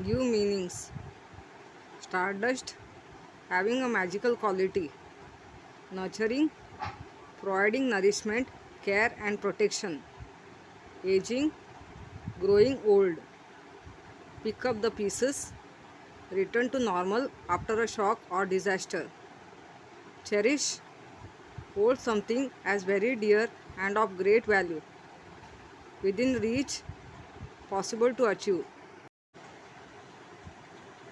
Give meanings. Stardust, having a magical quality. Nurturing, providing nourishment, care and protection. Aging, growing old. Pick up the pieces, return to normal after a shock or disaster. Cherish, hold something as very dear and of great value. Within reach, possible to achieve.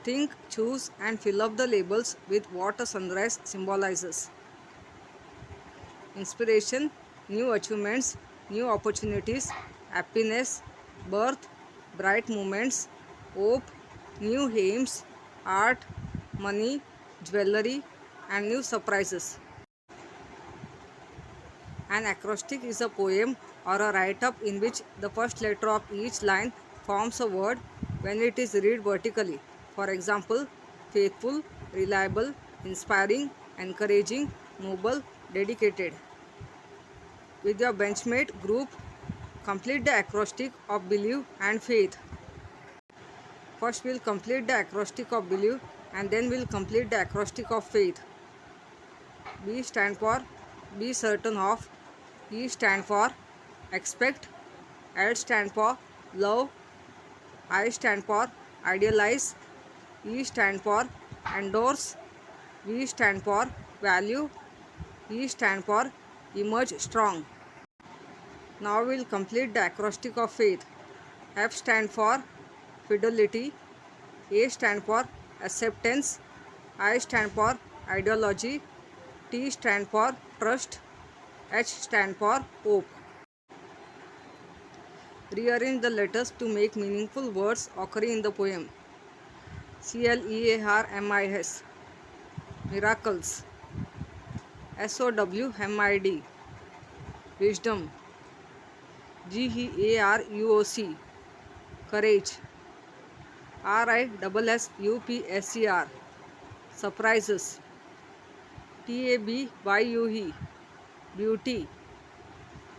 Think, choose, and fill up the labels with what a sunrise symbolizes. Inspiration, new achievements, new opportunities, happiness, birth, bright moments, hope, new aims, art, money, jewelry, and new surprises. An acrostic is a poem or a write-up in which the first letter of each line forms a word when it is read vertically. For example, faithful, reliable, inspiring, encouraging, noble, dedicated. With your benchmate group, complete the acrostic of belief and faith. First we'll complete the acrostic of belief and then we'll complete the acrostic of faith. B stand for be certain of, E stand for expect, L stand for love, I stand for idealize, E stand for endorse, V stand for value, E stand for emerge strong. Now we will complete the acrostic of faith. F stand for fidelity, A stand for acceptance, I stand for ideology, T stand for trust, H stand for hope. Rearrange the letters to make meaningful words occurring in the poem. CLEARMIS, miracles. SOWMID, wisdom. GEARUOC, courage. RISSUPSER, surprises. TABYUE, beauty.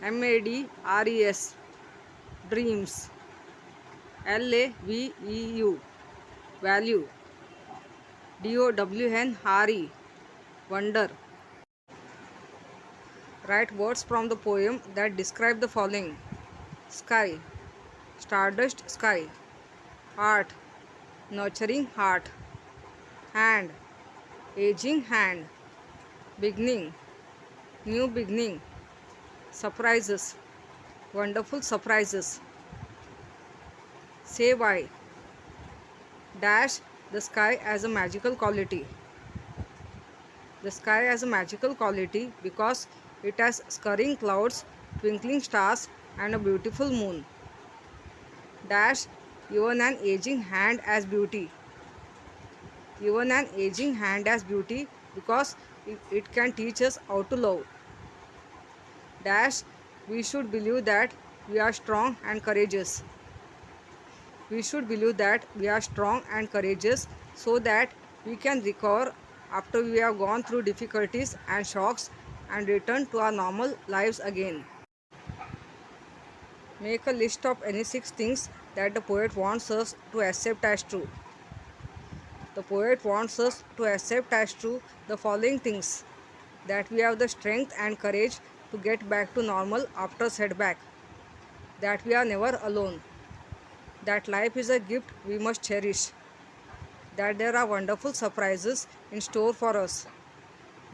MADRES, dreams. LAVEU, value. DOWNRE, wonder. Write words from the poem that describe the following: sky, stardust sky. Art, nurturing heart. Hand, aging hand. Beginning, new beginning. Surprises, wonderful surprises. Say why. Dash the sky as a magical quality. The sky has a magical quality because it has scurrying clouds, twinkling stars, and a beautiful moon. Dash even an aging hand as beauty. Even an aging hand as beauty because it can teach us how to love. Dash we should believe that we are strong and courageous. We should believe that we are strong and courageous so that we can recover after we have gone through difficulties and shocks and return to our normal lives again. Make a list of any 6 things that the poet wants us to accept as true. The poet wants us to accept as true the following things: that we have the strength and courage to get back to normal after setback, that we are never alone, that life is a gift we must cherish, that there are wonderful surprises in store for us,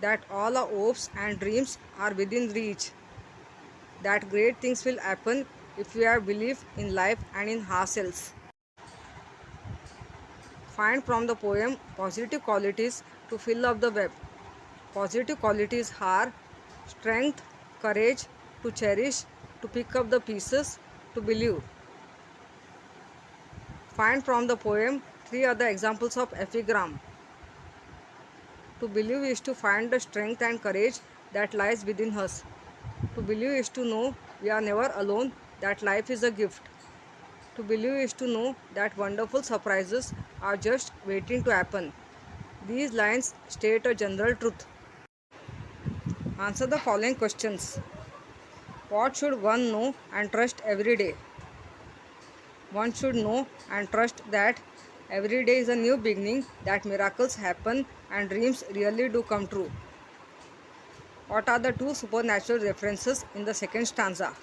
that all our hopes and dreams are within reach, that great things will happen if we have belief in life and in ourselves. Find from the poem positive qualities to fill up the web. Positive qualities are strength, courage, to cherish, to pick up the pieces, to believe. Find from the poem 3 other examples of epigram. To believe is to find the strength and courage that lies within us. To believe is to know we are never alone, that life is a gift. To believe is to know that wonderful surprises are just waiting to happen. These lines state a general truth. Answer the following questions. What should one know and trust every day? One should know and trust that Every day is a new beginning, that miracles happen and dreams really do come true. What are the two supernatural references in the second stanza?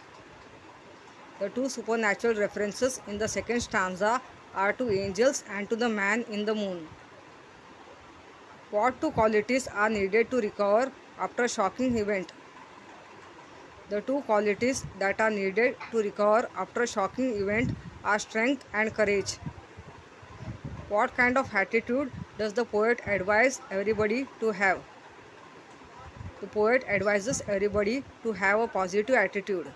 The two supernatural references in the second stanza are to angels and to the man in the moon. What two qualities are needed to recover after a shocking event? The two qualities that are needed to recover after a shocking event are strength and courage. What kind of attitude does the poet advise everybody to have? The poet advises everybody to have a positive attitude.